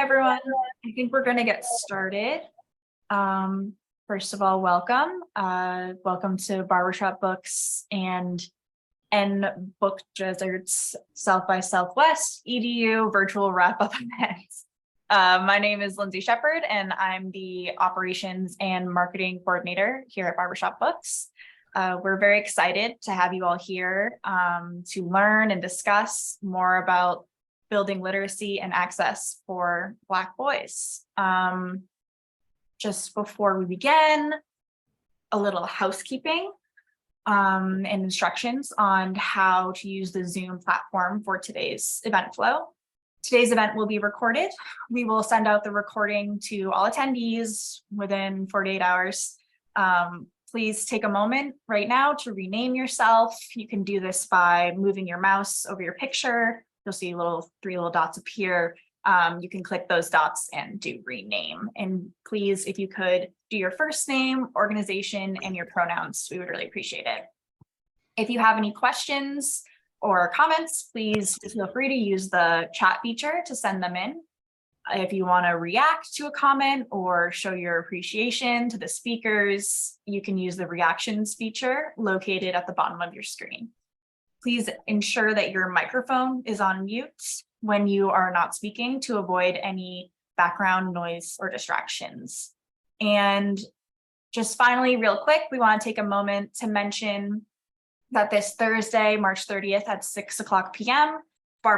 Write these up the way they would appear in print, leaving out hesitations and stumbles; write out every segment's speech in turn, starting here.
Everyone. I think we're going to get started. First of all, welcome. Welcome to Barbershop Books and Book Deserts South by Southwest EDU virtual wrap-up events. My name is Lindsay Shepard, and I'm the Operations and Marketing Coordinator here at Barbershop Books. We're very excited to have you all here to learn and discuss more about building literacy and access for Black boys. Just before we begin, a little housekeeping and instructions on how to use the Zoom platform for today's event flow. Today's event will be recorded. We will send out the recording to all attendees within 48 hours. Please take a moment right now to rename yourself. You can do this by moving your mouse over your picture. You'll see three little dots appear. You can click those dots and do rename. And please, if you could do your first name, organization, and your pronouns, we would really appreciate it. If you have any questions or comments, please feel free to use the chat feature to send them in. If you want to react to a comment or show your appreciation to the speakers, you can use the reactions feature located at the bottom of your screen. Please ensure that your microphone is on mute when you are not speaking to avoid any background noise or distractions. And just finally, real quick, we want to take a moment to mention that this Thursday, March 30th at 6:00 p.m., the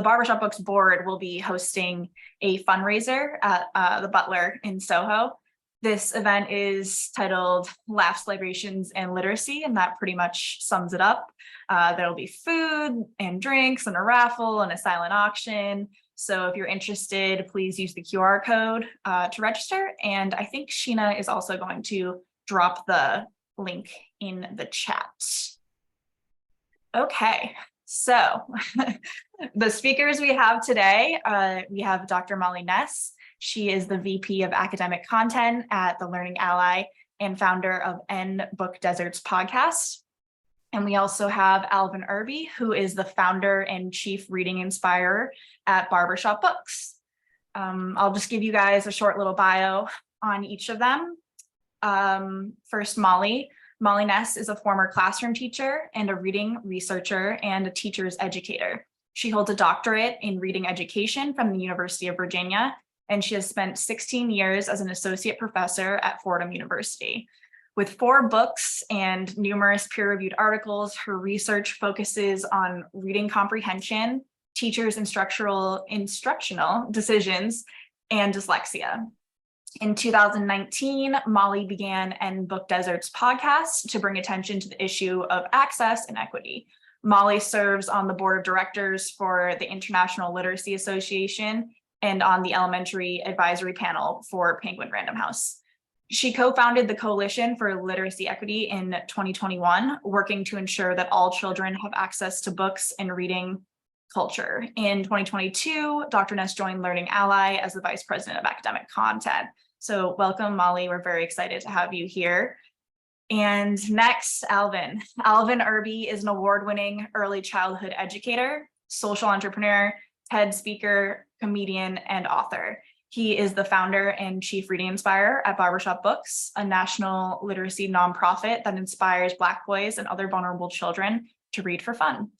Barbershop Books board will be hosting a fundraiser at the Butler in Soho. This event is titled Laughs, Libations, and Literacy, and that pretty much sums it up. There'll be food and drinks and a raffle and a silent auction. So if you're interested, please use the QR code to register. And I think Sheena is also going to drop the link in the chat. Okay, so the speakers we have today, we have Dr. Molly Ness. She is the VP of Academic Content at the Learning Ally and founder of Book Deserts podcast. And we also have Alvin Irby, who is the founder and chief reading inspirer at Barbershop Books. I'll just give you guys a short little bio on each of them. First, Molly. Molly Ness is a former classroom teacher and a reading researcher and a teacher's educator. She holds a doctorate in reading education from the University of Virginia, and she has spent 16 years as an associate professor at Fordham University. With 4 books and numerous peer-reviewed articles, her research focuses on reading comprehension, teachers' instructional decisions, and dyslexia. In 2019, Molly began Book Deserts podcast to bring attention to the issue of access and equity. Molly serves on the board of directors for the International Literacy Association and on the elementary advisory panel for Penguin Random House. She co-founded the Coalition for Literacy Equity in 2021, working to ensure that all children have access to books and reading culture. In 2022, Dr. Ness joined Learning Ally as the Vice President of Academic Content. So welcome, Molly. We're very excited to have you here. And next, Alvin. Alvin Irby is an award-winning early childhood educator, social entrepreneur, TED speaker, comedian, and author. He is the founder and chief reading inspirer at Barbershop Books, a national literacy nonprofit that inspires Black boys and other vulnerable children to read for fun.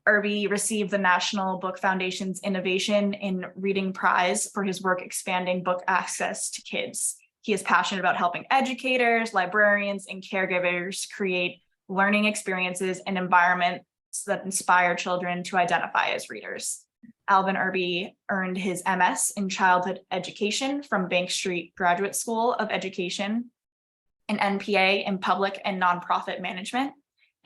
Irby received the National Book Foundation's Innovation in Reading Prize for his work expanding book access to kids. He is passionate about helping educators, librarians, and caregivers create learning experiences and environments that inspire children to identify as readers. Alvin Irby earned his MS in childhood education from Bank Street Graduate School of Education, an NPA in public and nonprofit management,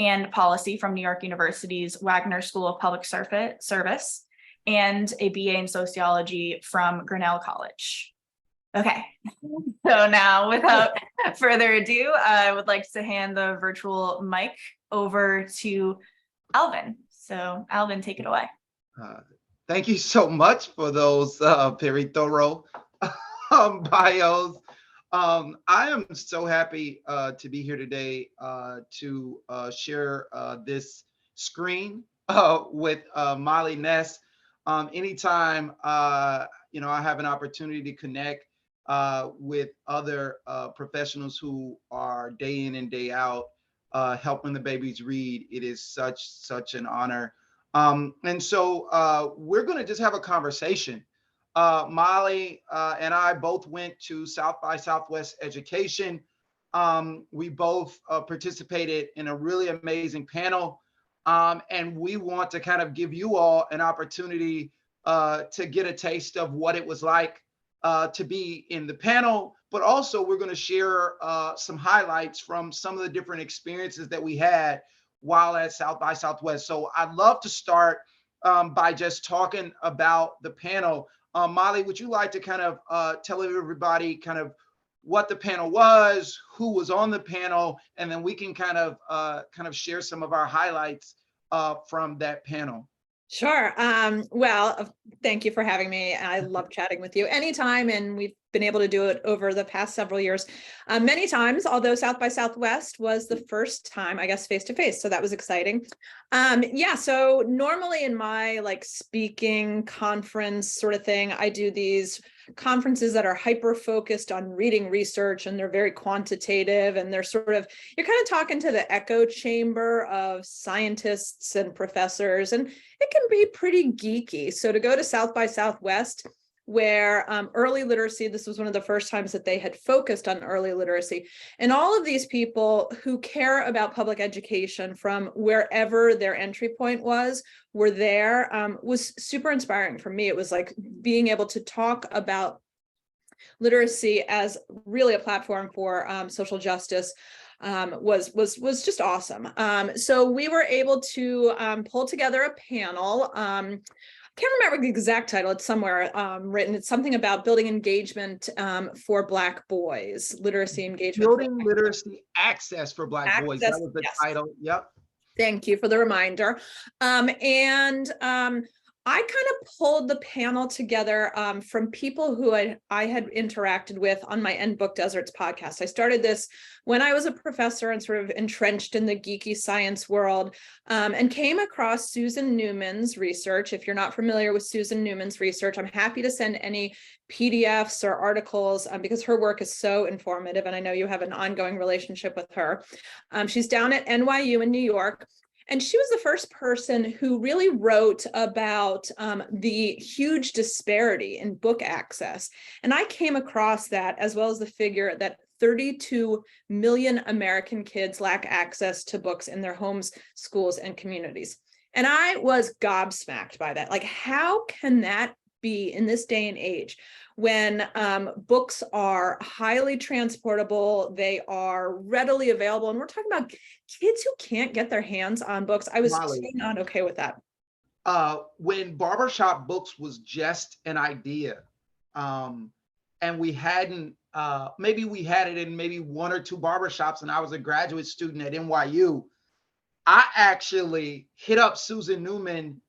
and policy from New York University's Wagner School of Public Service, and a BA in sociology from Grinnell College. Okay, so now without further ado, I would like to hand the virtual mic over to Alvin. So Alvin, take it away. Thank you so much for those very thorough bios. I am so happy to be here today to share this screen with Molly Ness. Anytime, I have an opportunity to connect with other professionals who are day in and day out helping the babies read, it is such an honor. And so we're going to just have a conversation. Molly and I both went to South by Southwest Education. We both participated in a really amazing panel. And we want to kind of give you all an opportunity to get a taste of what it was like to be in the panel, but also we're going to share some highlights from some of the different experiences that we had while at South by Southwest. So I'd love to start by just talking about the panel. Molly, would you like to kind of tell everybody kind of what the panel was, who was on the panel, and then we can kind of share some of our highlights from that panel? Sure. Well, thank you for having me. I love chatting with you anytime, and we've been able to do it over the past several years, many times, although South by Southwest was the first time, I guess, face to face. So that was exciting. Yeah, so normally in my speaking conference sort of thing, I do these conferences that are hyper focused on reading research, and they're very quantitative, and they're you're kind of talking to the echo chamber of scientists and professors, and it can be pretty geeky. So to go to South by Southwest, where early literacy, this was one of the first times that they had focused on early literacy. And all of these people who care about public education from wherever their entry point was, were there, was super inspiring for me. It was like being able to talk about literacy as really a platform for social justice was just awesome. So we were able to pull together a panel. Can't remember the exact title. It's somewhere written. It's something about building engagement for Black boys, literacy engagement. Building literacy access for Black boys. That was the title. Yep. Thank you for the reminder. I kind of pulled the panel together from people who I had interacted with on my End Book Deserts podcast. I started this when I was a professor and sort of entrenched in the geeky science world, and came across Susan Newman's research. If you're not familiar with Susan Newman's research, I'm happy to send any PDFs or articles because her work is so informative, and I know you have an ongoing relationship with her. She's down at NYU in New York. And she was the first person who really wrote about the huge disparity in book access. And I came across that, as well as the figure that 32 million American kids lack access to books in their homes, schools, and communities. And I was gobsmacked by that. Like, how can that be in this day and age when books are highly transportable, they are readily available, and we're talking about kids who can't get their hands on books? I was so not okay with that. When Barbershop Books was just an idea, and we hadn't, maybe we had it in maybe one or two barbershops, and I was a graduate student at NYU, I actually hit up Susan Newman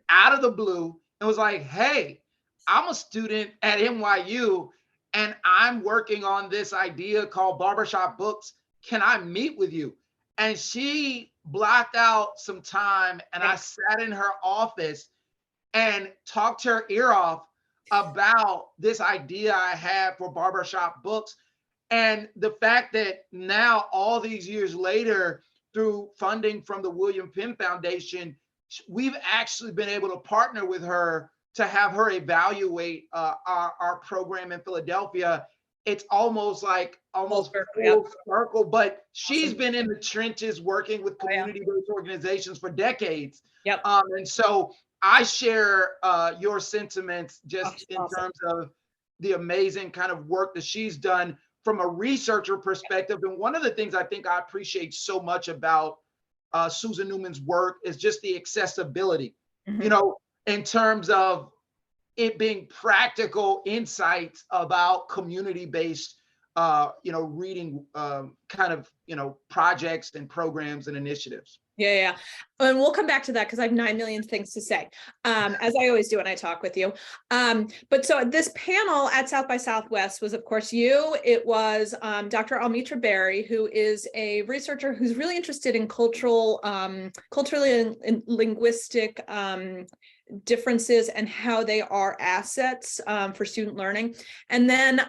out of the blue and was like, hey, I'm a student at NYU and I'm working on this idea called Barbershop Books. Can I meet with you? And she blocked out some time, and I sat in her office and talked her ear off about this idea I had for Barbershop Books. And the fact that now, all these years later, through funding from the William Penn Foundation, we've actually been able to partner with her to have her evaluate our program in Philadelphia. It's almost full circle, but she's been in the trenches working with community-based organizations for decades. Yep. And so I share your sentiments just in terms of the amazing kind of work that she's done from a researcher perspective. And one of the things I think I appreciate so much about Susan Newman's work is just the accessibility, in terms of it being practical insights about community-based, reading projects and programs and initiatives. Yeah. And we'll come back to that because I have 9 million things to say, as I always do when I talk with you. But so this panel at South by Southwest was, of course, you. It was Dr. Almitra Berry, who is a researcher who's really interested in culturally and linguistic differences and how they are assets for student learning. And then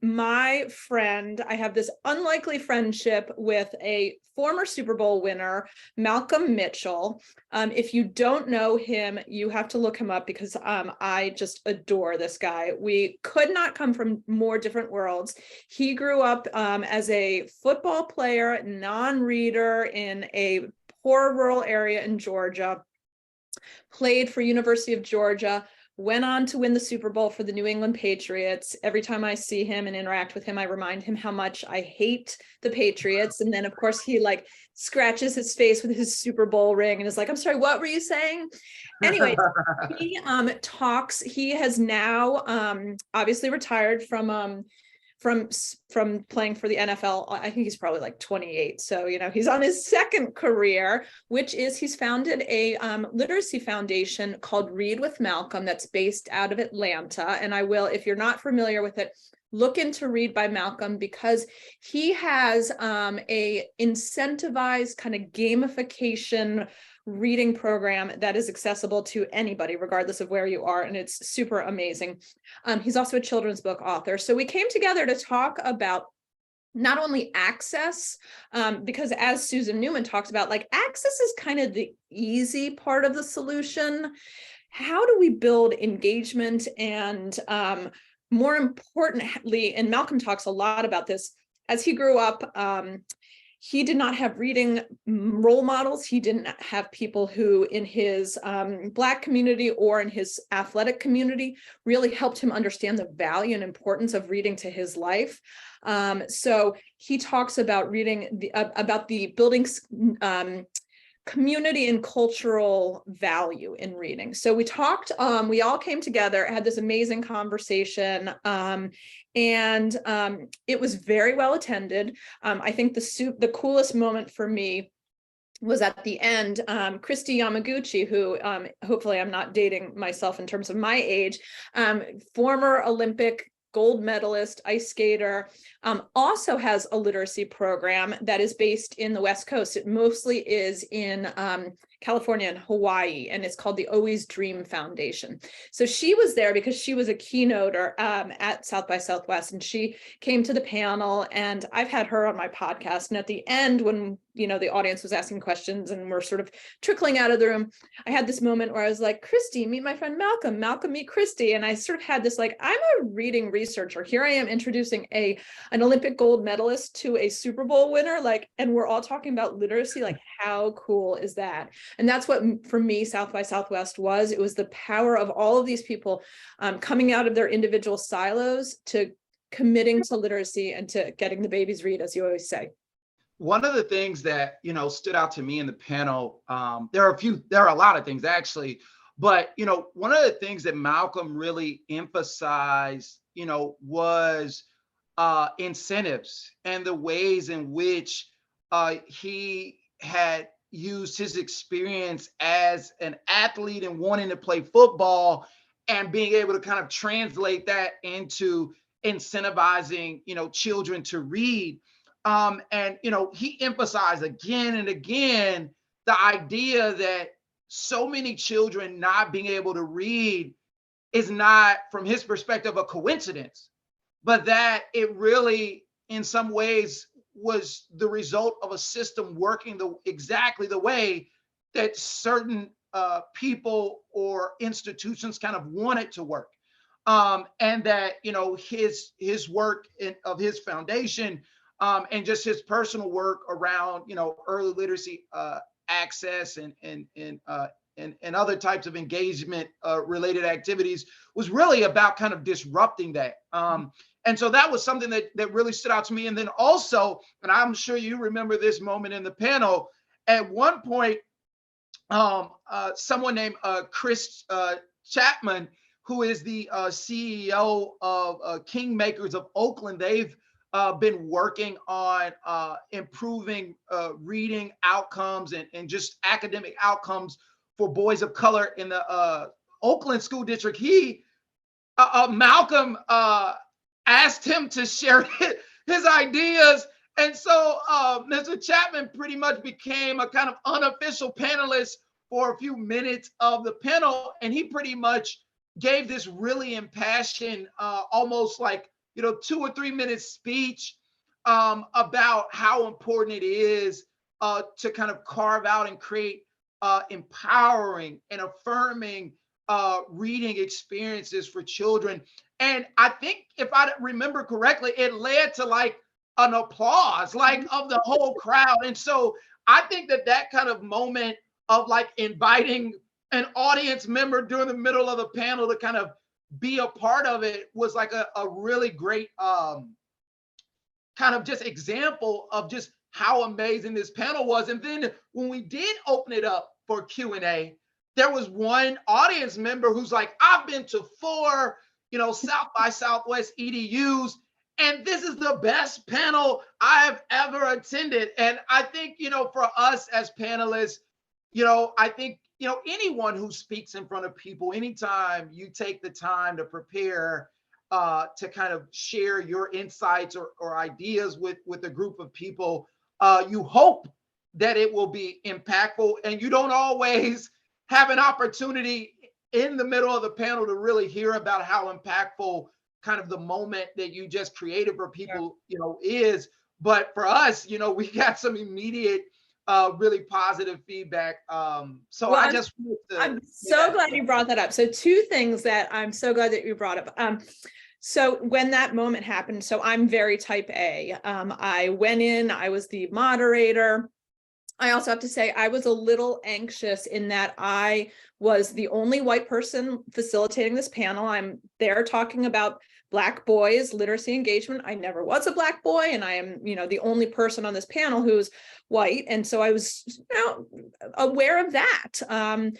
my friend, I have this unlikely friendship with a former Super Bowl winner, Malcolm Mitchell. If you don't know him, you have to look him up because I just adore this guy. We could not come from more different worlds. He grew up as a football player, non-reader in a poor rural area in Georgia, played for University of Georgia, went on to win the Super Bowl for the New England Patriots. Every time I see him and interact with him, I remind him how much I hate the Patriots. And then of course he like scratches his face with his Super Bowl ring and is like, I'm sorry, what were you saying? Anyway, he talks, he has now obviously retired from playing for the NFL. I think he's probably like 28. So, you know, he's on his second career, which is he's founded a literacy foundation called Read with Malcolm that's based out of Atlanta. And I will, if you're not familiar with it, look into Read by Malcolm because he has a incentivized kind of gamification reading program that is accessible to anybody, regardless of where you are. And it's super amazing. He's also a children's book author. So we came together to talk about not only access, because as Susan Newman talks about, like access is kind of the easy part of the solution. How do we build engagement? And more importantly, and Malcolm talks a lot about this, as he grew up, he did not have reading role models. He didn't have people who in his Black community or in his athletic community really helped him understand the value and importance of reading to his life. So he talks about reading, about the building community and cultural value in reading. So we talked, we all came together, had this amazing conversation, and it was very well attended. I think the coolest moment for me was at the end. Christy Yamaguchi, who hopefully I'm not dating myself in terms of my age, former Olympic gold medalist, ice skater, also has a literacy program that is based in the West Coast. It mostly is in California and Hawaii, and it's called the Always Dream Foundation. So she was there because she was a keynoter at South by Southwest, and she came to the panel, and I've had her on my podcast. And at the end, when the audience was asking questions and we're sort of trickling out of the room, I had this moment where I was like, Christy, meet my friend Malcolm, Malcolm, meet Christy. And I sort of had this, like, I'm a reading researcher. Here I am introducing an Olympic gold medalist to a Super Bowl winner, and we're all talking about literacy. Like, how cool is that? And that's what, for me, South by Southwest was. It was the power of all of these people coming out of their individual silos to committing to literacy and to getting the babies read, as you always say. One of the things that, stood out to me in the panel, there are a lot of things actually, but, one of the things that Malcolm really emphasized, was incentives and the ways in which he had used his experience as an athlete and wanting to play football and being able to kind of translate that into incentivizing, children to read. And he emphasized again and again the idea that so many children not being able to read is not, from his perspective, a coincidence, but that it really, in some ways, was the result of a system working exactly the way that certain people or institutions kind of want it to work. And that, his work of his foundation and just his personal work around, early literacy access and other types of engagement related activities was really about kind of disrupting that. And so that was something that really stood out to me. And then also, and I'm sure you remember this moment in the panel, at one point, someone named Chris Chapman, who is the CEO of Kingmakers of Oakland, they've been working on improving reading outcomes and just academic outcomes for boys of color in the Oakland School District. Malcolm asked him to share his ideas. And so Mr. Chapman pretty much became a kind of unofficial panelist for a few minutes of the panel, and he pretty much gave this really impassioned, almost like, 2 or 3 minute speech about how important it is to kind of carve out and create empowering and affirming reading experiences for children. And I think, if I remember correctly, it led to like an applause, like, of the whole crowd. And so I think that kind of moment of like inviting an audience member during the middle of the panel to kind of be a part of it was like a really great kind of just example of just how amazing this panel was. And then when we did open it up for Q&A, there was one audience member who's like, I've been to 4, South by Southwest EDUs, and this is the best panel I've ever attended. And I think, for us as panelists, I think, anyone who speaks in front of people, anytime you take the time to prepare to kind of share your insights or ideas with a group of people, you hope that it will be impactful, and you don't always have an opportunity in the middle of the panel to really hear about how impactful kind of the moment that you just created for people, is. But for us, we got some immediate, really positive feedback. So Well, I'm so glad you brought that up. So 2 things that I'm so glad that you brought up. So when that moment happened, so I'm very type A. I went in, I was the moderator. I also have to say I was a little anxious in that I was the only white person facilitating this panel. I'm there talking about Black boys, literacy engagement. I never was a Black boy, and I am, the only person on this panel who's white. And so I was, aware of that.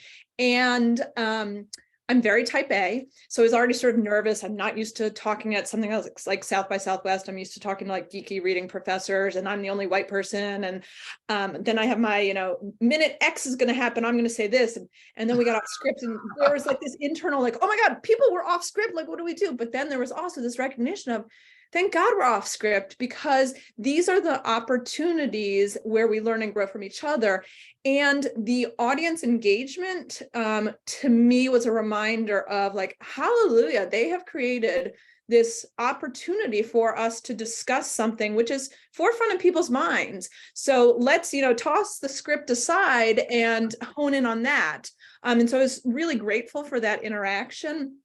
I'm very type A, so I was already sort of nervous. I'm not used to talking at something else like South by Southwest. I'm used to talking to like geeky reading professors, and I'm the only white person. And then I have my, minute X is going to happen. I'm going to say this, and then we got off script, and there was like this internal, like, oh my God, people were off script. Like, what do we do? But then there was also this recognition of, thank God we're off script, because these are the opportunities where we learn and grow from each other. And the audience engagement, to me, was a reminder of like, hallelujah, they have created this opportunity for us to discuss something which is forefront in people's minds. So let's, toss the script aside and hone in on that. And so I was really grateful for that interaction.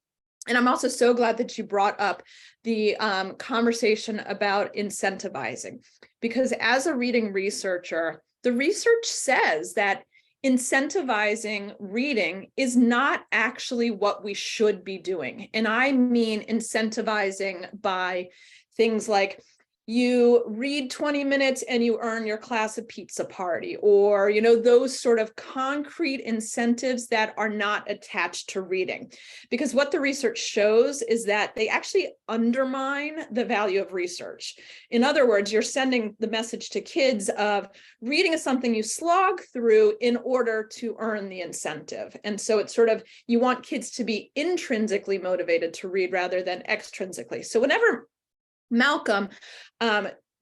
And I'm also so glad that you brought up the conversation about incentivizing, because as a reading researcher, the research says that incentivizing reading is not actually what we should be doing. And I mean incentivizing by things like, you read 20 minutes and you earn your class a pizza party, or, those sort of concrete incentives that are not attached to reading. Because what the research shows is that they actually undermine the value of research. In other words, you're sending the message to kids of reading is something you slog through in order to earn the incentive. And so it's sort of, you want kids to be intrinsically motivated to read rather than extrinsically. So whenever Malcolm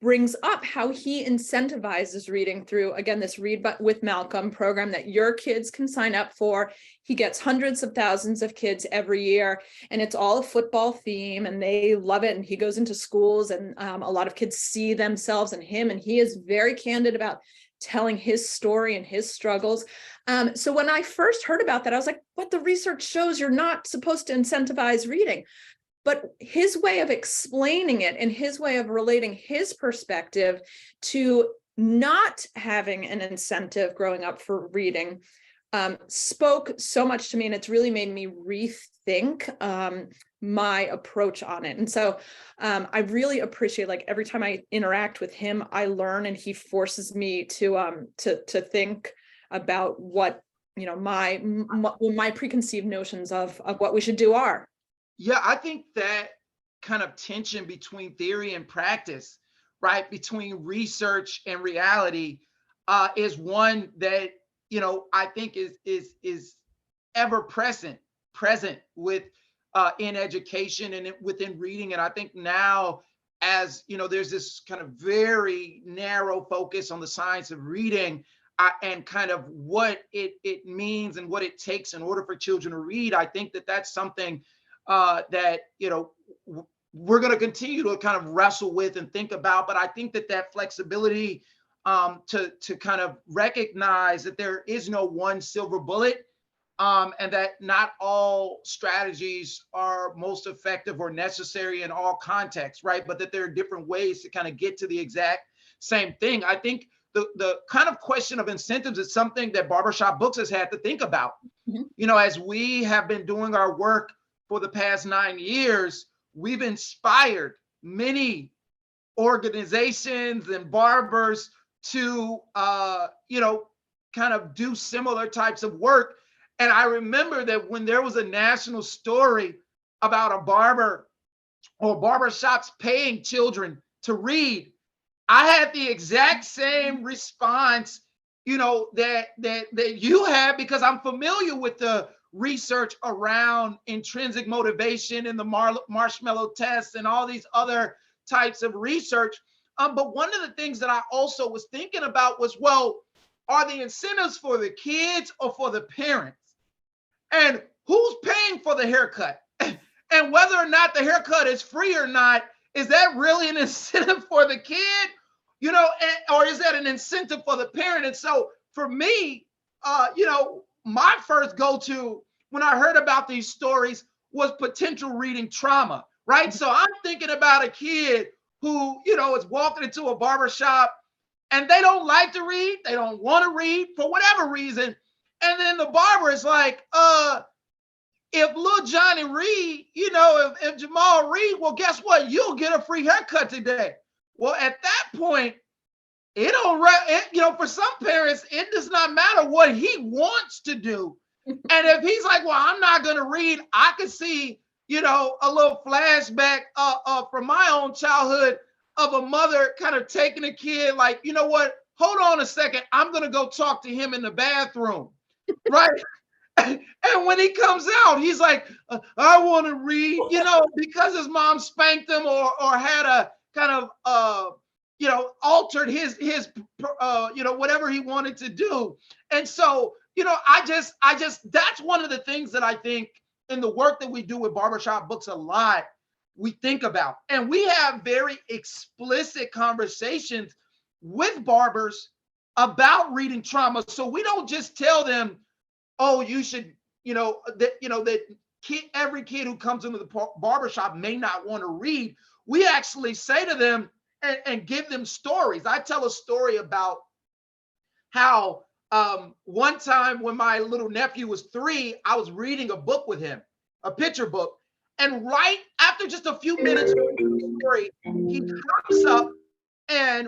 brings up how he incentivizes reading through, again, this Read with Malcolm program that your kids can sign up for. He gets hundreds of thousands of kids every year, and it's all a football theme, and they love it. And he goes into schools, and a lot of kids see themselves in him, and he is very candid about telling his story and his struggles. So when I first heard about that, I was like, but the research shows you're not supposed to incentivize reading. But his way of explaining it and his way of relating his perspective to not having an incentive growing up for reading spoke so much to me, and it's really made me rethink my approach on it. And so I really appreciate, like, every time I interact with him, I learn, and he forces me to think about what, my preconceived notions of what we should do are. Yeah, I think that kind of tension between theory and practice, right, between research and reality, is one that, I think is ever present with in education and within reading. And I think now, as there's this kind of very narrow focus on the science of reading, and kind of what it means and what it takes in order for children to read, I think that that's something that, we're going to continue to kind of wrestle with and think about. But I think that that flexibility to kind of recognize that there is no one silver bullet, and that not all strategies are most effective or necessary in all contexts, right? But that there are different ways to kind of get to the exact same thing. I think the kind of question of incentives is something that Barbershop Books has had to think about. Mhm. As we have been doing our work for the past 9 years, we've inspired many organizations and barbers to, kind of do similar types of work. And I remember that when there was a national story about a barber or barbershops paying children to read, I had the exact same response, that you had, because I'm familiar with the research around intrinsic motivation and the marshmallow test and all these other types of research. But one of the things that I also was thinking about was, well, are the incentives for the kids or for the parents? And who's paying for the haircut? And whether or not the haircut is free or not, is that really an incentive for the kid? Or is that an incentive for the parent? And so for me, my first go-to when I heard about these stories was potential reading trauma, right? So I'm thinking about a kid who, is walking into a barbershop and they don't like to read, they don't want to read for whatever reason. And then the barber is like, if little Johnny read, if Jamal read, well, guess what? You'll get a free haircut today. Well, at that point, for some parents, it does not matter what he wants to do. And if he's like, well, I'm not going to read, I could see, a little flashback from my own childhood of a mother kind of taking a kid like, you know what, hold on a second, I'm going to go talk to him in the bathroom, right? And when he comes out, he's like, I want to read, because his mom spanked him or had a kind of, altered his whatever he wanted to do. And so, I just, that's one of the things that I think in the work that we do with Barbershop Books a lot, we think about. And we have very explicit conversations with barbers about reading trauma. So we don't just tell them, oh, you should, that every kid who comes into the barbershop may not want to read. We actually say to them and give them stories. I tell a story about how one time when my little nephew was 3, I was reading a book with him, a picture book. And right after just a few minutes of the story, he comes up and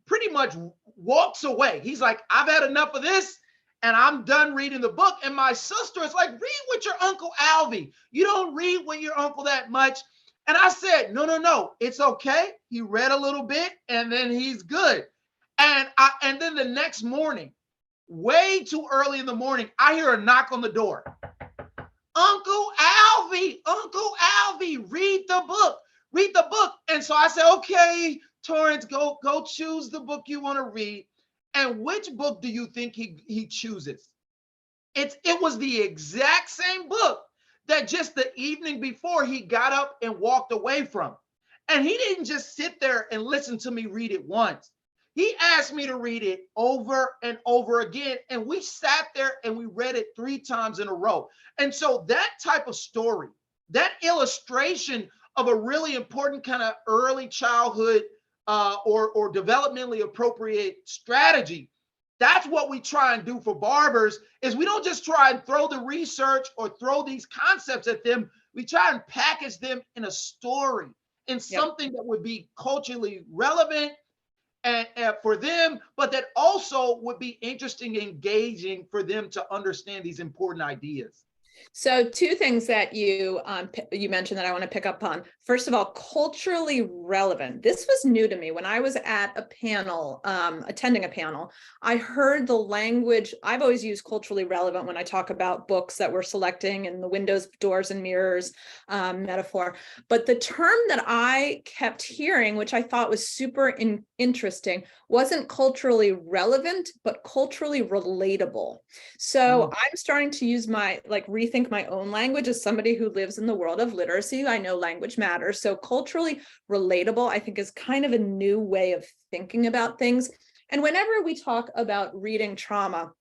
pretty much walks away. He's like, I've had enough of this and I'm done reading the book. And my sister is like, read with your Uncle Alvy. You don't read with your uncle that much. And I said, no, it's okay. He read a little bit and then he's good. And then the next morning, way too early in the morning, I hear a knock on the door. Uncle Alvy, read the book. And so I said, okay, Torrance, go choose the book you want to read. And which book do you think he chooses? It was the exact same book that just the evening before he got up and walked away from. And he didn't just sit there and listen to me read it once. He asked me to read it over and over again. And we sat there and we read it 3 times in a row. And so that type of story, that illustration of a really important kind of early childhood or developmentally appropriate strategy, that's what we try and do for barbers. Is we don't just try and throw the research or throw these concepts at them. We try and package them in a story, in something that would be culturally relevant and for them, but that also would be interesting, engaging for them to understand these important ideas. So two things that you mentioned that I want to pick up on. First of all, culturally relevant. This was new to me. When I was at a panel, attending a panel, I heard the language. I've always used culturally relevant when I talk about books that we're selecting and the windows, doors, and mirrors metaphor. But the term that I kept hearing, which I thought was super interesting, wasn't culturally relevant, but culturally relatable. So I'm starting to use rethink my own language as somebody who lives in the world of literacy. I know language matters. So culturally relatable, I think, is kind of a new way of thinking about things. And whenever we talk about reading trauma,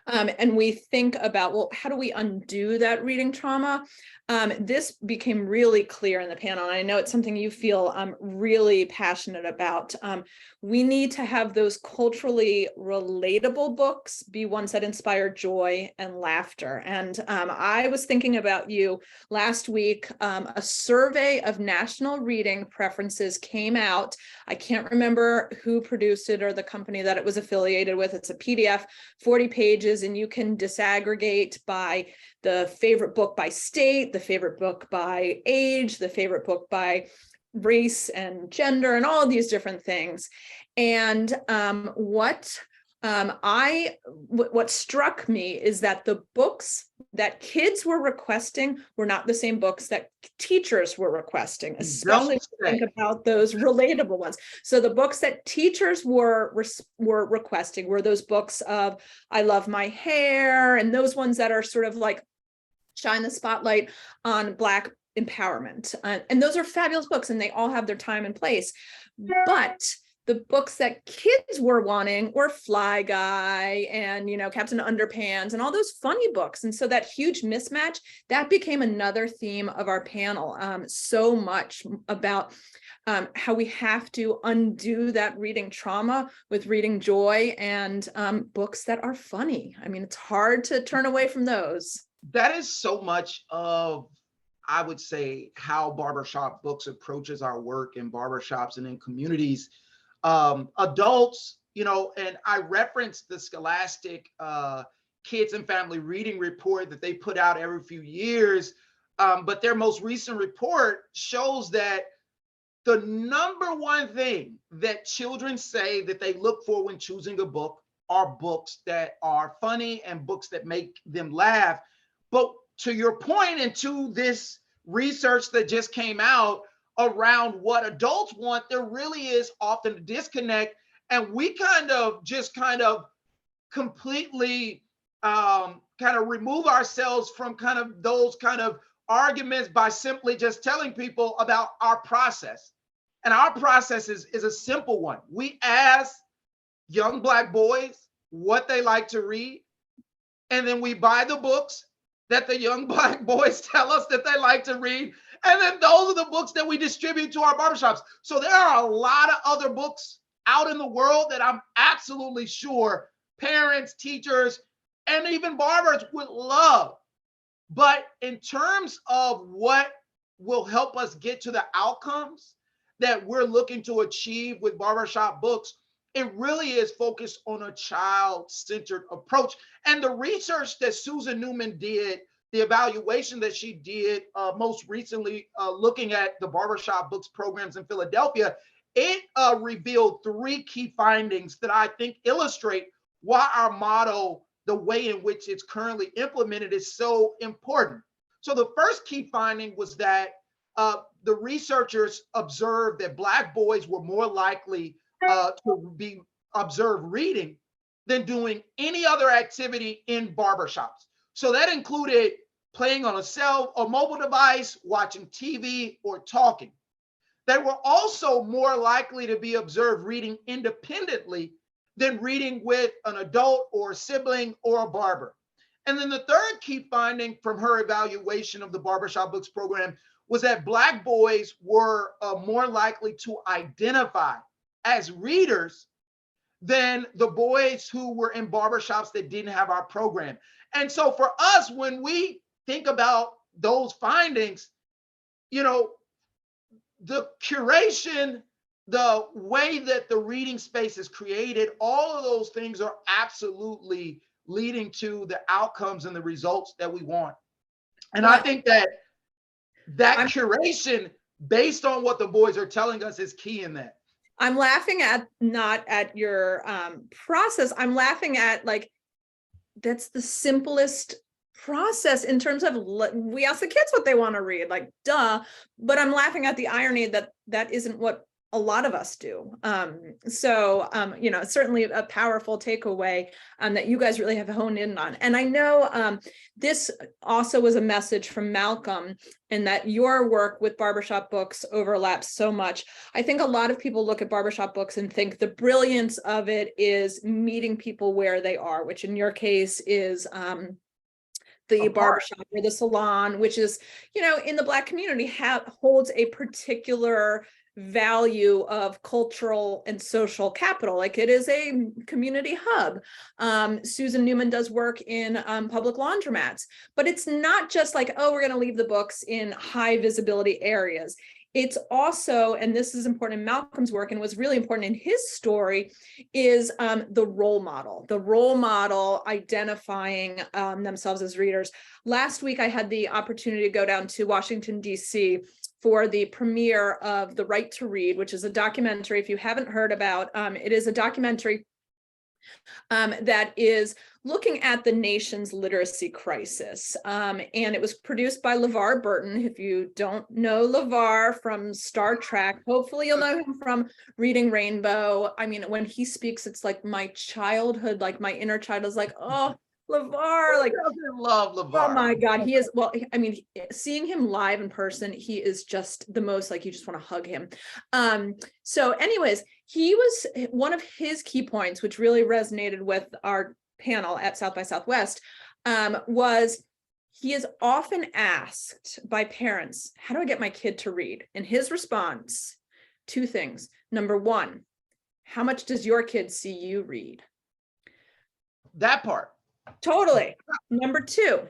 and we think about, well, how do we undo that reading trauma? This became really clear in the panel. And I know it's something you feel really passionate about. We need to have those culturally relatable books be ones that inspire joy and laughter. And I was thinking about you last week. A survey of national reading preferences came out. I can't remember who produced it or the company that it was affiliated with. It's a PDF, 40 pages, and you can disaggregate by the favorite book by state, the favorite book by age, the favorite book by race and gender, and all of these different things. And what struck me is that the books that kids were requesting were not the same books that teachers were requesting, especially if you think about those relatable ones. So the books that teachers were requesting were those books of I Love My Hair, and those ones that are sort of like shine the spotlight on Black empowerment. And those are fabulous books, and they all have their time and place. But the books that kids were wanting were Fly Guy and, Captain Underpants and all those funny books. And so that huge mismatch, that became another theme of our panel. So much about how we have to undo that reading trauma with reading joy and books that are funny. I mean, it's hard to turn away from those. That is so much of, I would say, how Barbershop Books approaches our work in barbershops and in communities. Adults, and I referenced the Scholastic Kids and Family Reading Report that they put out every few years. But their most recent report shows that the number one thing that children say that they look for when choosing a book are books that are funny and books that make them laugh. But to your point, and to this research that just came out around what adults want, there really is often a disconnect. And we kind of completely remove ourselves from kind of those kind of arguments by simply just telling people about our process. And our process is a simple one. We ask young Black boys what they like to read, and then we buy the books that the young Black boys tell us that they like to read. And then those are the books that we distribute to our barbershops. So there are a lot of other books out in the world that I'm absolutely sure parents, teachers, and even barbers would love. But in terms of what will help us get to the outcomes that we're looking to achieve with Barbershop Books, it really is focused on a child-centered approach. And the research that Susan Newman did, the evaluation that she did most recently looking at the Barbershop Books programs in Philadelphia, it revealed 3 key findings that I think illustrate why our model, the way in which it's currently implemented, is so important. So the first key finding was that the researchers observed that Black boys were more likely to be observed reading than doing any other activity in barbershops. So that included playing on a mobile device, watching TV, or talking. They were also more likely to be observed reading independently than reading with an adult or a sibling or a barber. And then the third key finding from her evaluation of the Barbershop Books program was that Black boys were more likely to identify as readers than the boys who were in barbershops that didn't have our program. And so for us, when we think about those findings, the curation, the way that the reading space is created, all of those things are absolutely leading to the outcomes and the results that we want. And Well, I think that curation based on what the boys are telling us is key in that. I'm laughing at not at your process. I'm laughing at like, that's the simplest process in terms of we ask the kids what they want to read, like duh, but I'm laughing at the irony that that isn't what a lot of us do. You know, it's certainly a powerful takeaway that you guys really have honed in on. And I know this also was a message from Malcolm, and that your work with Barbershop Books overlaps so much. I think a lot of people look at Barbershop Books and think the brilliance of it is meeting people where they are, which in your case is the barbershop or the salon, which is, you know, in the Black community holds a particular value of cultural and social capital. Like it is a community hub. Susan Newman does work in public laundromats, but it's not just like, oh, we're going to leave the books in high visibility areas. It's also, and this is important in Malcolm's work and was really important in his story, is the role model identifying themselves as readers. Last week, I had the opportunity to go down to Washington, D.C. for the premiere of The Right to Read, which is a documentary, if you haven't heard about, it is a documentary that is looking at the nation's literacy crisis. And it was produced by LeVar Burton. If you don't know LeVar from Star Trek, hopefully you'll know him from Reading Rainbow. I mean, when he speaks, it's like my childhood, like my inner child is like, oh, LeVar, like, I love LeVar. Oh my God, he is, well, I mean, seeing him live in person, he is just the most, like, you just want to hug him. So anyways, he was, one of his key points, which really resonated with our panel at South by Southwest, was he is often asked by parents, how do I get my kid to read? And his response, two things. Number one, how much does your kid see you read? That part. Totally. Number two,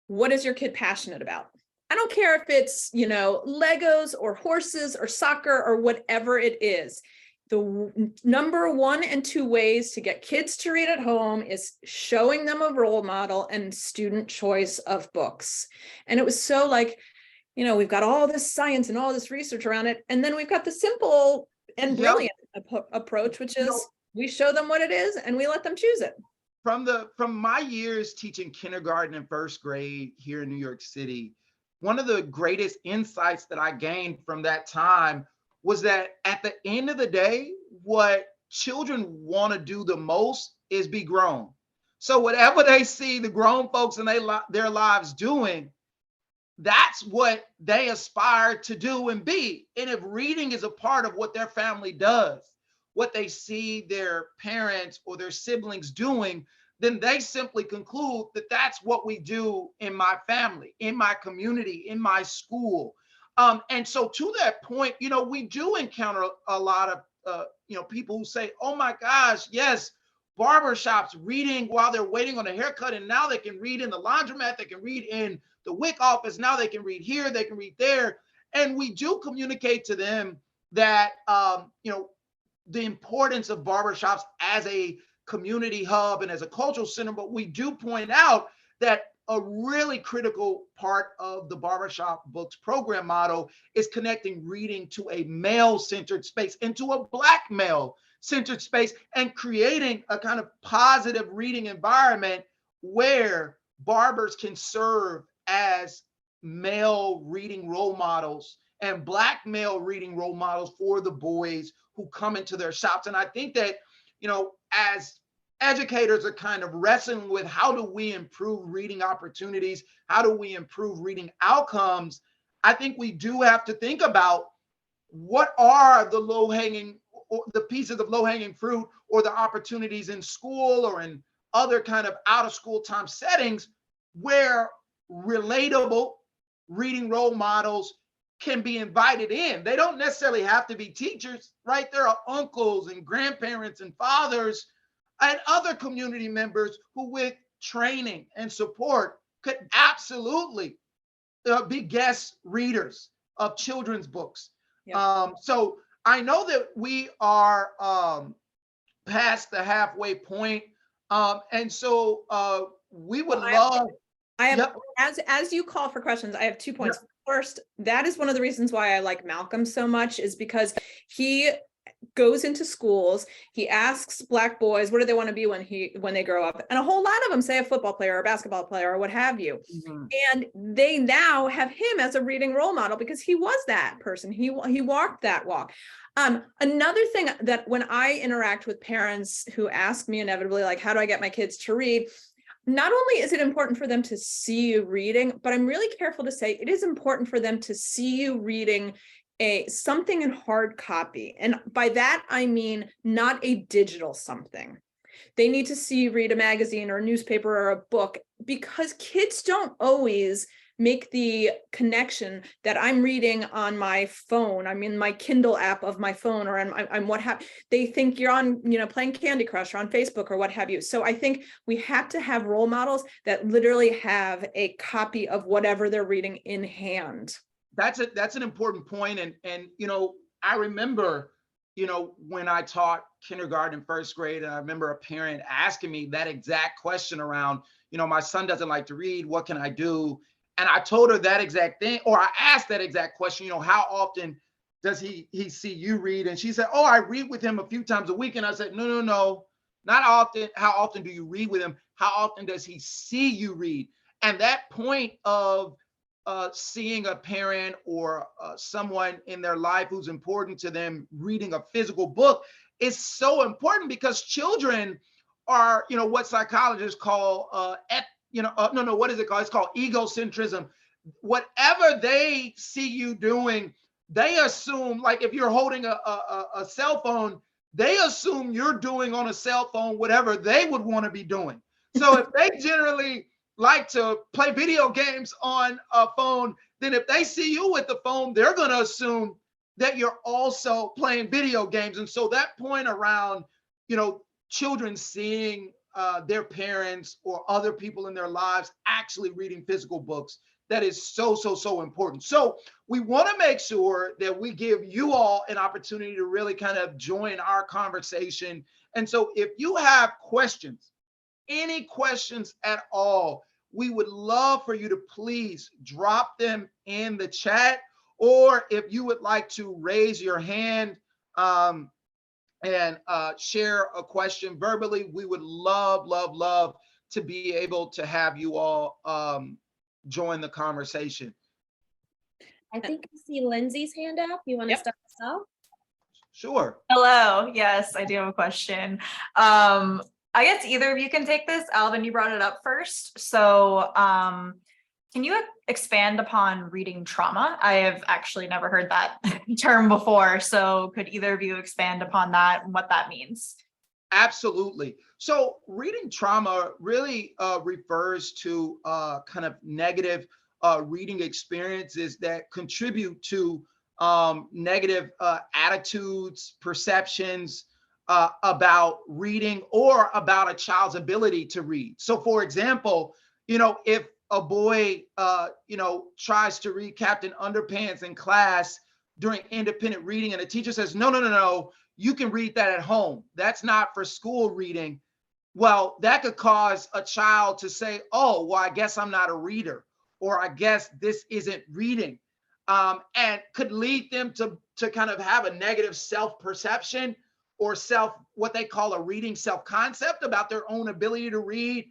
what is your kid passionate about? I don't care if it's, you know, Legos or horses or soccer or whatever it is. The number 1 and 2 ways to get kids to read at home is showing them a role model and student choice of books. And it was so like, you know, we've got all this science and all this research around it. And then we've got the simple and brilliant approach, which is we show them what it is and we let them choose it. From my years teaching kindergarten and first grade here in New York City, one of the greatest insights that I gained from that time was that at the end of the day, what children want to do the most is be grown. So whatever they see the grown folks in their lives doing, that's what they aspire to do and be. And if reading is a part of what their family does, what they see their parents or their siblings doing, then they simply conclude that that's what we do in my family, in my community, in my school. And so to that point, you know, we do encounter a lot of, you know, people who say, oh my gosh, yes, barbershops reading while they're waiting on a haircut. And now they can read in the laundromat, they can read in the WIC office. Now they can read here, they can read there. And we do communicate to them that, you know, the importance of barbershops as a community hub and as a cultural center, but we do point out that a really critical part of the Barbershop Books program model is connecting reading to a male-centered space, into a Black male-centered space, and creating a kind of positive reading environment where barbers can serve as male reading role models and Black male reading role models for the boys who come into their shops. And I think that, you know, as educators are kind of wrestling with how do we improve reading opportunities, how do we improve reading outcomes, I think we do have to think about what are the low-hanging, or the pieces of low-hanging fruit or the opportunities in school or in other kind of out-of-school time settings where relatable reading role models can be invited in. They don't necessarily have to be teachers, right? There are uncles and grandparents and fathers and other community members who, with training and support, could absolutely be guest readers of children's books. Yep. So I know that we are past the halfway point. And so we would Well, love. I have, Yep. as you call for questions, I have 2 points. Yep. First, that is one of the reasons why I like Malcolm so much, is because he goes into schools, he asks Black boys, what do they want to be when they grow up? And a whole lot of them say a football player or a basketball player or what have you. Mhm. And they now have him as a reading role model because he was that person. He walked that walk. Another thing that when I interact with parents who ask me inevitably, like, how do I get my kids to read? Not only is it important for them to see you reading, but I'm really careful to say it is important for them to see you reading something in hard copy. And by that, I mean not a digital something. They need to see you read a magazine or a newspaper or a book, because kids don't always make the connection that I'm reading on my phone. I'm in my Kindle app of my phone, or I'm what have they think you're on, playing Candy Crush or on Facebook or what have you. So I think we have to have role models that literally have a copy of whatever they're reading in hand. That's an important point. And I remember, when I taught kindergarten and first grade, and I remember a parent asking me that exact question around, my son doesn't like to read, what can I do? And I told her that exact thing, or I asked that exact question, how often does he see you read? And she said, oh, I read with him a few times a week. And I said, no, not often. How often do you read with him? How often does he see you read? And that point of seeing a parent or someone in their life who's important to them reading a physical book is so important, because children are, what psychologists call, what is it called? It's called egocentrism. Whatever they see you doing, they assume, like if you're holding a cell phone, they assume you're doing on a cell phone whatever they would want to be doing. So if they generally like to play video games on a phone, then if they see you with the phone, they're going to assume that you're also playing video games. And so that point around, children seeing their parents or other people in their lives actually reading physical books, that is so important. So we want to make sure that we give you all an opportunity to really kind of join our conversation. And so if you have questions, any questions at all, we would love for you to please drop them in the chat, or if you would like to raise your hand and share a question verbally, we would love to be able to have you all join the conversation. I think I see Lindsay's hand up. You want to start us off? Sure. Hello. Yes, I do have a question. I guess either of you can take this. Alvin, you brought it up first. So can you expand upon reading trauma? I have actually never heard that term before. So could either of you expand upon that and what that means? Absolutely. So reading trauma really refers to kind of negative reading experiences that contribute to negative attitudes, perceptions, about reading or about a child's ability to read. So for example, if a boy, tries to read Captain Underpants in class during independent reading and the teacher says, no, you can read that at home. That's not for school reading. Well, that could cause a child to say, oh, well, I guess I'm not a reader, or I guess this isn't reading, and could lead them to kind of have a negative self-perception or what they call a reading self-concept about their own ability to read.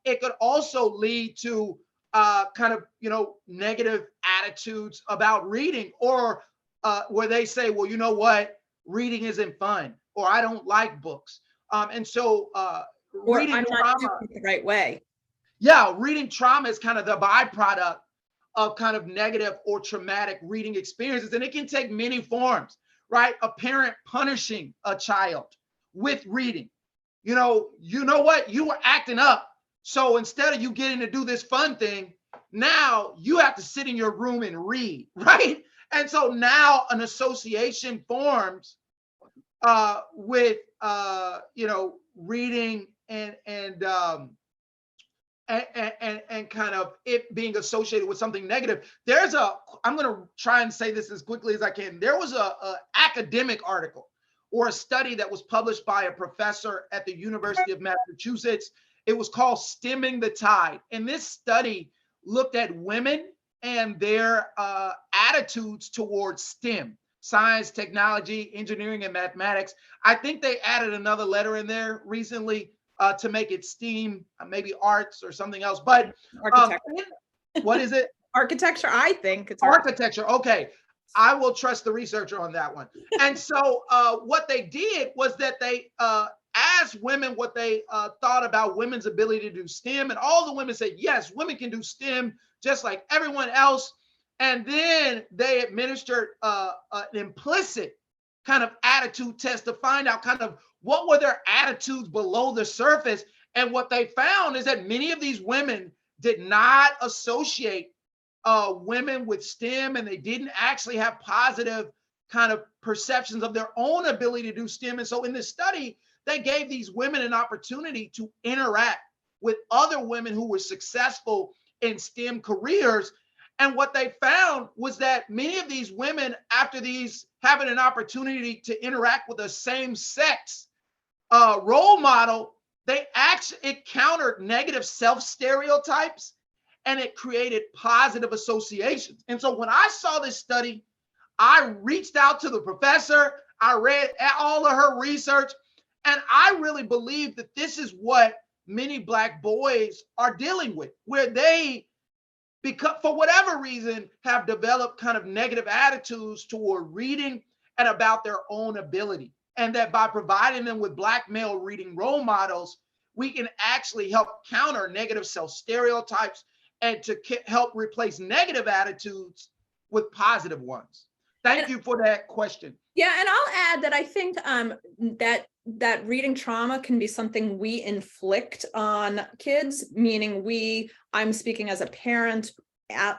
It could also lead to kind of, negative attitudes about reading, or where they say, well, you know what, reading isn't fun, or I don't like books. And so Or reading I'm trauma, not doing it the right way. Yeah, reading trauma is kind of the byproduct of kind of negative or traumatic reading experiences. And it can take many forms, right? A parent punishing a child with reading. You know what? You were acting up. So instead of you getting to do this fun thing, now you have to sit in your room and read, right? And so now an association forms with reading and kind of it being associated with something negative. I'm going to try and say this as quickly as I can. There was a academic article or a study that was published by a professor at the University of Massachusetts. It was called Stemming the Tide. And this study looked at women and their attitudes towards STEM, science, technology, engineering, and mathematics. I think they added another letter in there recently to make it STEAM, maybe arts or something else. But Architecture. What is it? Architecture, I think it's architecture. Okay. I will trust the researcher on that one. And so what they did was that they asked women what they thought about women's ability to do STEM. And all the women said, yes, women can do STEM just like everyone else. And then they administered an implicit kind of attitude test to find out kind of what were their attitudes below the surface. And what they found is that many of these women did not associate women with STEM, and they didn't actually have positive kind of perceptions of their own ability to do STEM. And so in this study, they gave these women an opportunity to interact with other women who were successful in STEM careers. And what they found was that many of these women, after these having an opportunity to interact with a same sex role model, it countered negative self-stereotypes, and it created positive associations. And so when I saw this study, I reached out to the professor, I read all of her research, and I really believe that this is what many Black boys are dealing with, where they, because for whatever reason, have developed kind of negative attitudes toward reading and about their own ability. And that by providing them with Black male reading role models, we can actually help counter negative self-stereotypes and to help replace negative attitudes with positive ones. Thank you for that question. Yeah, and I'll add that I think that reading trauma can be something we inflict on kids, meaning I'm speaking as a parent,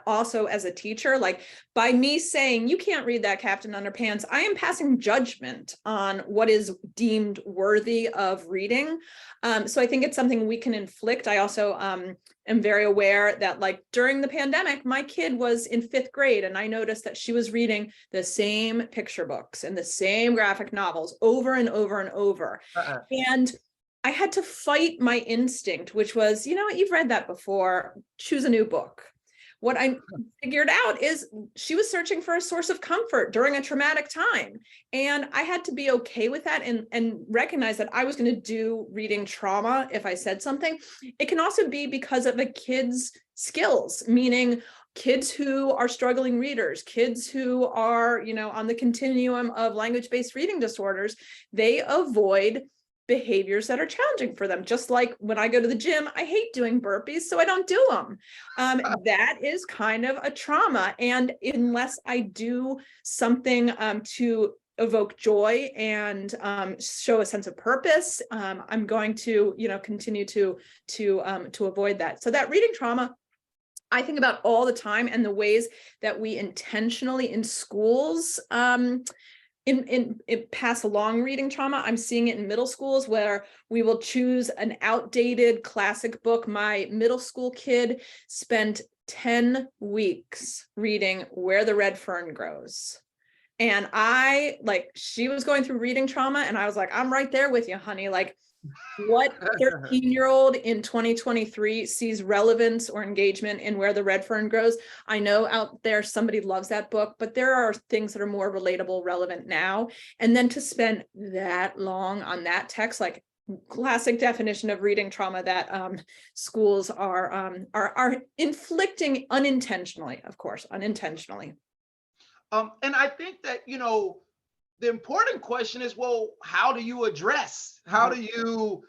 also as a teacher, like by me saying, you can't read that, Captain Underpants, I am passing judgment on what is deemed worthy of reading. So I think it's something we can inflict. I also am very aware that like during the pandemic, my kid was in 5th grade and I noticed that she was reading the same picture books and the same graphic novels over and over and over. And I had to fight my instinct, which was, you know what, you've read that before, choose a new book. What I figured out is she was searching for a source of comfort during a traumatic time. And I had to be okay with that and recognize that I was going to do reading trauma if I said something. It can also be because of a kid's skills, meaning kids who are struggling readers, kids who are, on the continuum of language-based reading disorders, they avoid behaviors that are challenging for them. Just like when I go to the gym, I hate doing burpees, so I don't do them. That is kind of a trauma. And unless I do something to evoke joy and show a sense of purpose, I'm going to, continue to avoid that. So that reading trauma, I think about all the time, and the ways that we intentionally in schools in pass along reading trauma. I'm seeing it in middle schools where we will choose an outdated classic book. My middle school kid spent 10 weeks reading Where the Red Fern Grows. And she was going through reading trauma and I was like, I'm right there with you, honey. Like, what 13-year-old in 2023 sees relevance or engagement in Where the Red Fern Grows? I know out there somebody loves that book, but there are things that are more relatable, relevant now. And then to spend that long on that text, like classic definition of reading trauma that schools are inflicting unintentionally, of course, unintentionally. And I think that, the important question is, well, how do you address? How do you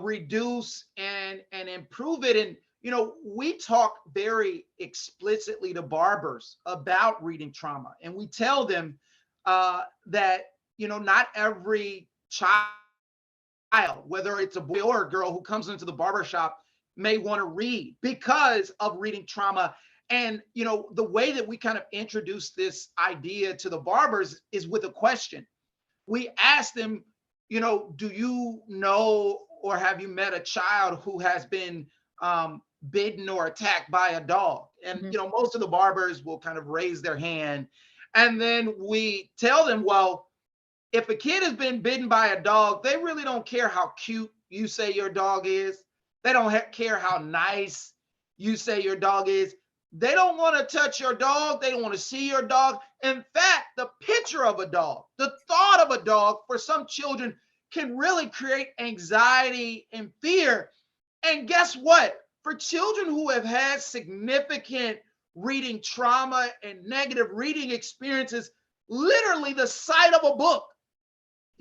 reduce and improve it? And, we talk very explicitly to barbers about reading trauma. And we tell them that, not every child, whether it's a boy or a girl who comes into the barbershop, may want to read because of reading trauma. And, the way that we kind of introduce this idea to the barbers is with a question. We ask them, do you know or have you met a child who has been bitten or attacked by a dog? And, most of the barbers will kind of raise their hand. And then we tell them, well, if a kid has been bitten by a dog, they really don't care how cute you say your dog is. They don't care how nice you say your dog is. They don't want to touch your dog. They don't want to see your dog. In fact, the picture of a dog, the thought of a dog for some children can really create anxiety and fear. And guess what? For children who have had significant reading trauma and negative reading experiences, literally the sight of a book,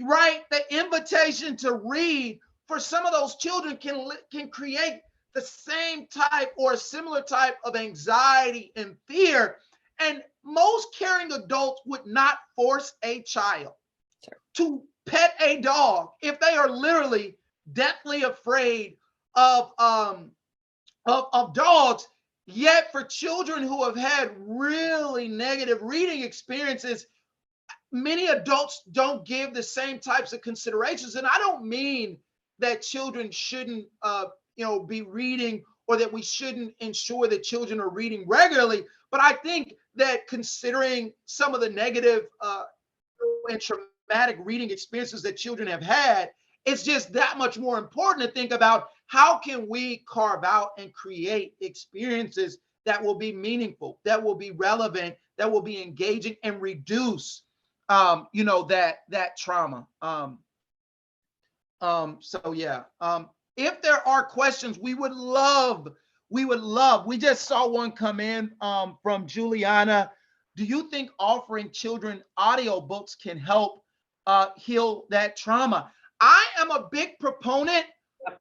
right? The invitation to read for some of those children can create the same type or a similar type of anxiety and fear. And most caring adults would not force a child to pet a dog if they are literally deathly afraid of dogs. Yet for children who have had really negative reading experiences, many adults don't give the same types of considerations. And I don't mean that children shouldn't be reading, or that we shouldn't ensure that children are reading regularly. But I think that considering some of the negative and traumatic reading experiences that children have had, it's just that much more important to think about how can we carve out and create experiences that will be meaningful, that will be relevant, that will be engaging, and reduce that trauma. So yeah. If there are questions, we just saw one come in from Juliana. Do you think offering children audiobooks can help heal that trauma? I am a big proponent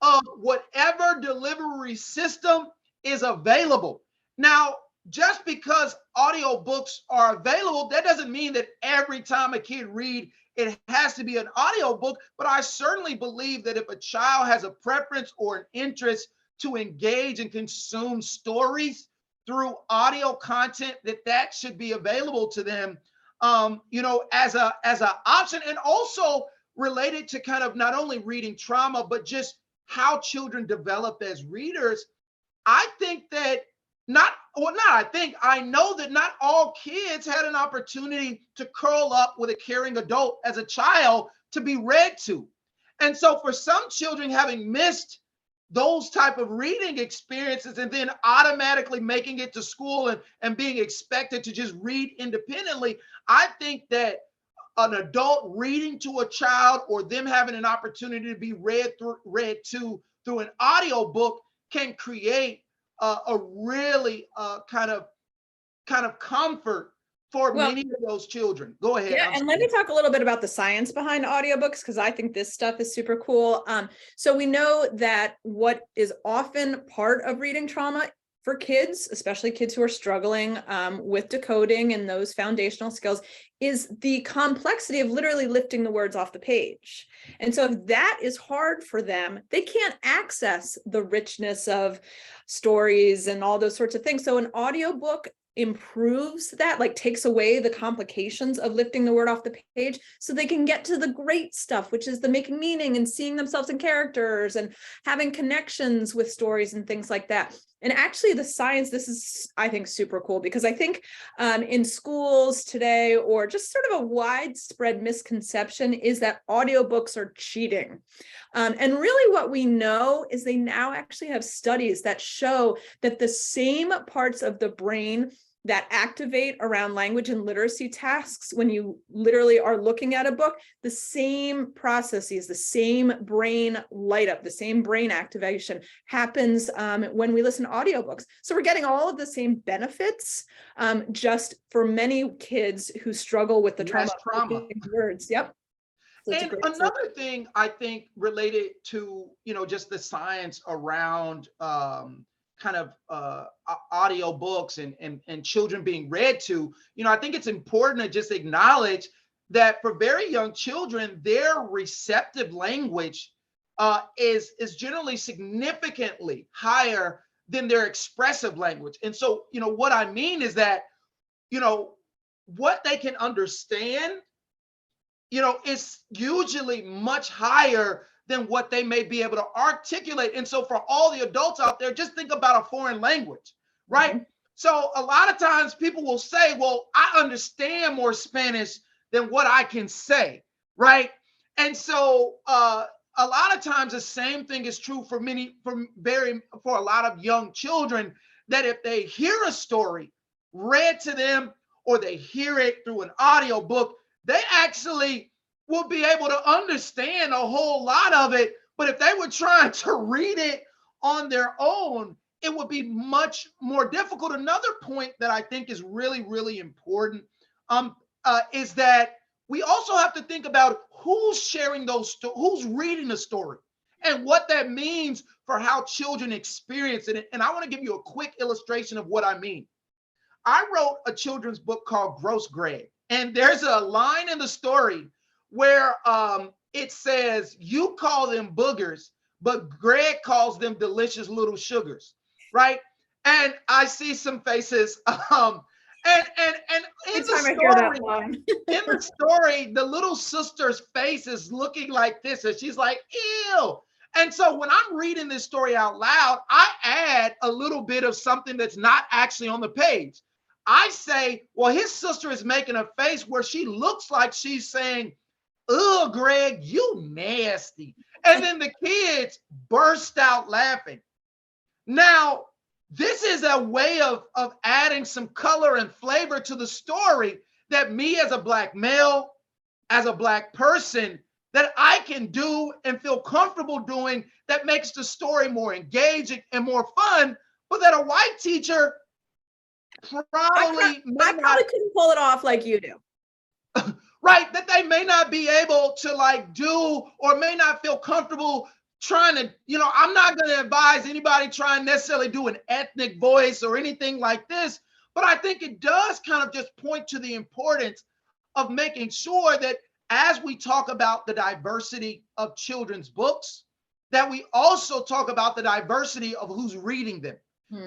of whatever delivery system is available. Now, just because audiobooks are available, that doesn't mean that every time a kid reads, it has to be an audiobook. But I certainly believe that if a child has a preference or an interest to engage and consume stories through audio content, that should be available to them, as an option, and also related to kind of not only reading trauma, but just how children develop as readers. I think that I know that not all kids had an opportunity to curl up with a caring adult as a child to be read to. And so for some children, having missed those type of reading experiences and then automatically making it to school and being expected to just read independently, I think that an adult reading to a child, or them having an opportunity to be read to through an audiobook, can create a really kind of comfort for many of those children. Go ahead. Yeah, and let me talk a little bit about the science behind audiobooks, because I think this stuff is super cool. So we know that what is often part of reading trauma for kids, especially kids who are struggling with decoding and those foundational skills, is the complexity of literally lifting the words off the page. And so if that is hard for them, they can't access the richness of stories and all those sorts of things. So an audiobook improves that, like takes away the complications of lifting the word off the page, so they can get to the great stuff, which is the making meaning and seeing themselves in characters and having connections with stories and things like that. And actually the science, this is, I think, super cool, because I think in schools today, or just sort of a widespread misconception, is that audiobooks are cheating. And really what we know is they now actually have studies that show that the same parts of the brain that activate around language and literacy tasks when you literally are looking at a book, the same processes, the same brain light up, the same brain activation happens when we listen to audiobooks. So we're getting all of the same benefits, just for many kids who struggle with the trauma. Words. Yep. So and another thing I think related to, just the science around kind of audiobooks and children being read to, I think it's important to just acknowledge that for very young children, their receptive language is generally significantly higher than their expressive language. And so, what I mean is that, what they can understand, is usually much higher than what they may be able to articulate. And so for all the adults out there, just think about a foreign language, right? Mm-hmm. So a lot of times people will say, well, I understand more Spanish than what I can say. right? And so a lot of times the same thing is true for for a lot of young children, that if they hear a story read to them or they hear it through an audiobook, they actually will be able to understand a whole lot of it. But if they were trying to read it on their own, it would be much more difficult. Another point that I think is really, really important is that we also have to think about who's sharing who's reading the story, and what that means for how children experience it. And I want to give you a quick illustration of what I mean. I wrote a children's book called Gross Greg, and there's a line in the story where it says, "You call them boogers, but Greg calls them delicious little sugars," right? And I see some faces. And in Every the time I hear that story, line. in the story, the little sister's face is looking like this, and she's like, "Ew." And so when I'm reading this story out loud, I add a little bit of something that's not actually on the page. I say, well, his sister is making a face where she looks like she's saying, "Oh, Greg, you nasty." And then the kids burst out laughing. Now, this is a way of adding some color and flavor to the story that me as a Black male, as a Black person, that I can do and feel comfortable doing, that makes the story more engaging and more fun, but that a white teacher probably I probably couldn't pull it off like you do. right, that they may not be able to like do, or may not feel comfortable trying to, I'm not going to advise anybody trying necessarily do an ethnic voice or anything like this, but I think it does kind of just point to the importance of making sure that as we talk about the diversity of children's books, that we also talk about the diversity of who's reading them.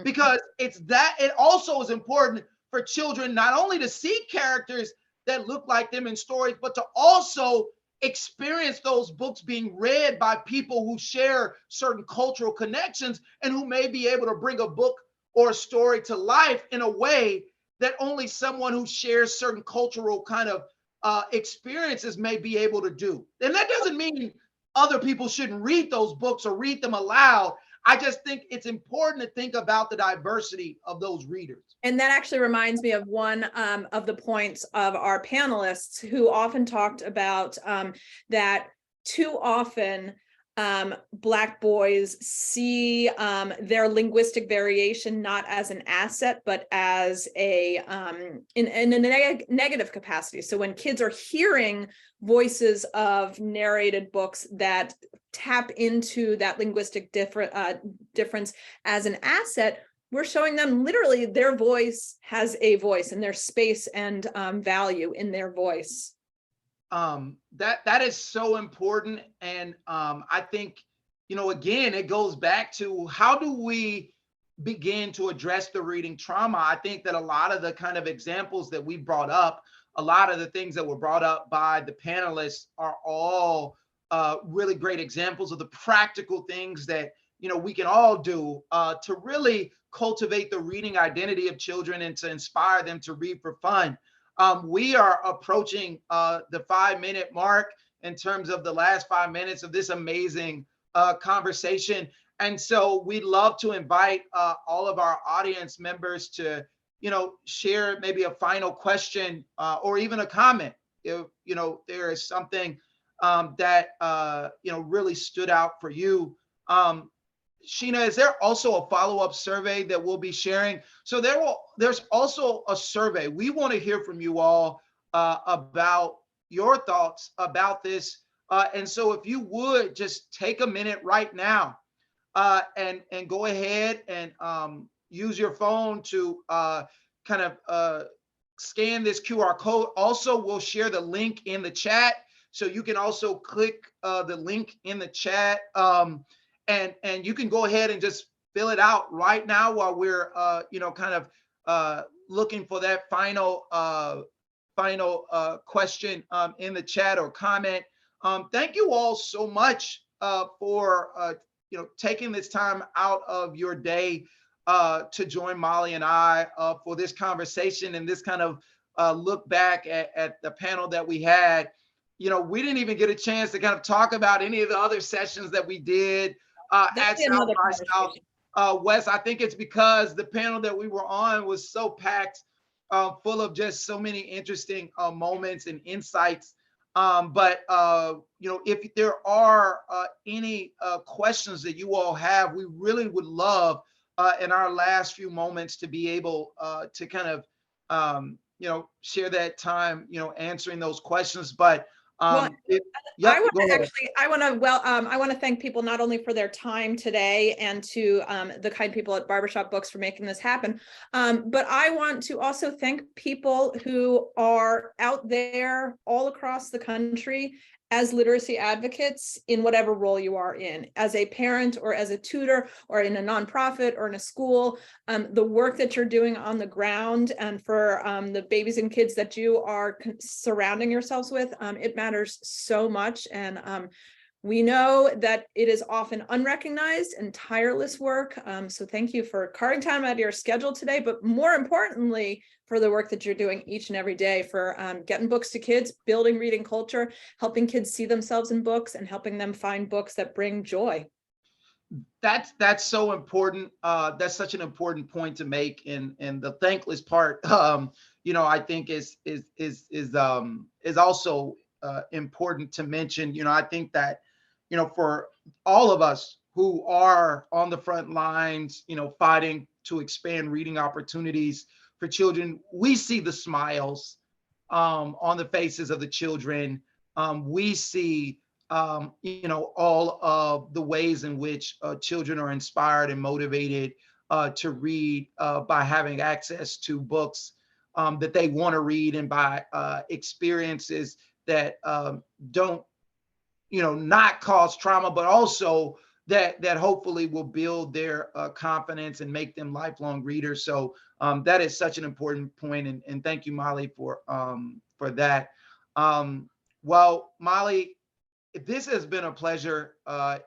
Because it also is important for children not only to see characters that look like them in stories, but to also experience those books being read by people who share certain cultural connections, and who may be able to bring a book or a story to life in a way that only someone who shares certain cultural kind of experiences may be able to do. And that doesn't mean other people shouldn't read those books or read them aloud. I just think it's important to think about the diversity of those readers. And that actually reminds me of one of the points of our panelists, who often talked about that too often Black boys see their linguistic variation not as an asset, but as in a negative capacity. So when kids are hearing voices of narrated books that tap into that linguistic difference as an asset, we're showing them literally their voice has a voice, and there's space and value in their voice. That is so important. And I think, again, it goes back to how do we begin to address the reading trauma? I think that a lot of the kind of examples that we brought up, a lot of the things that were brought up by the panelists are all really great examples of the practical things that, we can all do to really cultivate the reading identity of children and to inspire them to read for fun. We are approaching the 5-minute mark in terms of the last 5 minutes of this amazing conversation. And so we'd love to invite all of our audience members to, share maybe a final question or even a comment. If, there is something that, really stood out for you. Sheena, is there also a follow-up survey that we'll be sharing? So there's also a survey. We want to hear from you all about your thoughts about this. And so if you would just take a minute right now and go ahead and use your phone to kind of scan this QR code. Also, we'll share the link in the chat. So you can also click the link in the chat. And you can go ahead and just fill it out right now while we're, kind of looking for that final question in the chat or comment. Thank you all so much for, taking this time out of your day to join Molly and I for this conversation and this kind of look back at the panel that we had. you know, we didn't even get a chance to kind of talk about any of the other sessions that we did at That'd be South another by conversation. Southwest. I think it's because the panel that we were on was so packed, full of just so many interesting moments and insights. But you know, if there are any questions that you all have, we really would love in our last few moments to be able to kind of you know, share that time, you know, answering those questions. But Well, yep, I want go to ahead. actually, I want to thank people not only for their time today and to the kind people at Barbershop Books for making this happen, but I want to also thank people who are out there all across the country as literacy advocates in whatever role you are in, as a parent or as a tutor or in a nonprofit or in a school. The work that you're doing on the ground and for the babies and kids that you are surrounding yourselves with, it matters so much. And we know that it is often unrecognized and tireless work. So thank you for carving time out of your schedule today, but more importantly, for the work that you're doing each and every day for getting books to kids, building reading culture, helping kids see themselves in books, and helping them find books that bring joy. That's so important. That's such an important point to make. And the thankless part, you know, I think is also important to mention. You know, I think that, you know, for all of us who are on the front lines, you know, fighting to expand reading opportunities for children, we see the smiles on the faces of the children. We see you know, all of the ways in which children are inspired and motivated to read by having access to books that they want to read, and by experiences that don't, you know, not cause trauma, but also that hopefully will build their confidence and make them lifelong readers. So that is such an important point, and thank you, Molly, for that. Well, Molly, this has been a pleasure.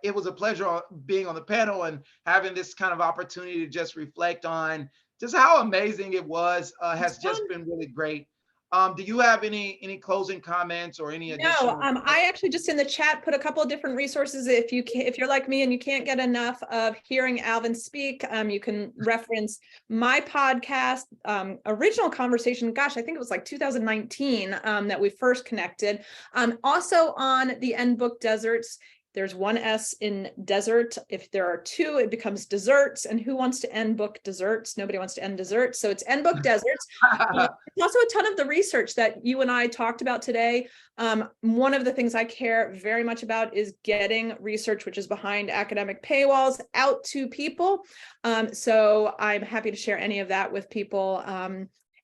It was a pleasure being on the panel and having this kind of opportunity to just reflect on just how amazing it was. Has just been really great. Do you have any closing comments or any additional? No, I actually just in the chat put a couple of different resources. If you're like me and you can't get enough of hearing Alvin speak, you can reference my podcast, original conversation. Gosh, I think it was like 2019 that we first connected. Also on the End Book Deserts. There's one S in desert. If there are two, it becomes desserts. And who wants to end book desserts? Nobody wants to end desserts. So it's End Book Deserts. There's also a ton of the research that you and I talked about today. One of the things I care very much about is getting research, which is behind academic paywalls, out to people. So I'm happy to share any of that with people.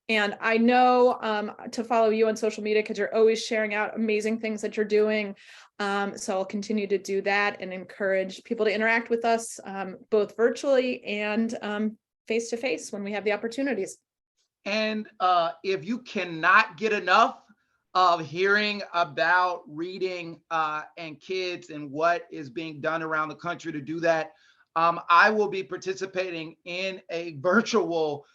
And I know to follow you on social media because you're always sharing out amazing things that you're doing. So I'll continue to do that and encourage people to interact with us both virtually and face to face when we have the opportunities. And if you cannot get enough of hearing about reading and kids and what is being done around the country to do that, I will be participating in a virtual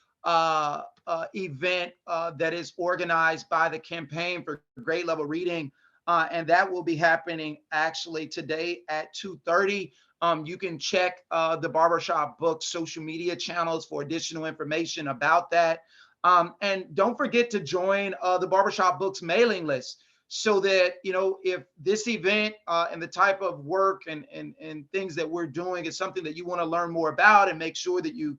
event that is organized by the Campaign for Grade Level Reading. And that will be happening actually today at 2:30. You can check the Barbershop Books social media channels for additional information about that. And don't forget to join the Barbershop Books mailing list, so that, you know, if this event and the type of work and things that we're doing is something that you want to learn more about and make sure that you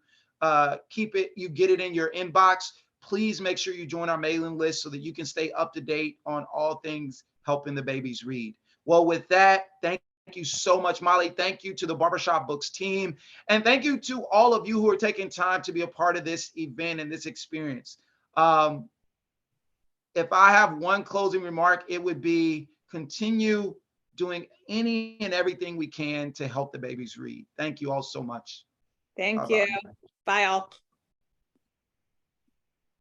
you get it in your inbox, please make sure you join our mailing list so that you can stay up to date on all things helping the babies read. Well, with that, thank you so much, Molly. Thank you to the Barbershop Books team. And thank you to all of you who are taking time to be a part of this event and this experience. If I have one closing remark, it would be continue doing any and everything we can to help the babies read. Thank you all so much. Thank Bye-bye. you. Bye all.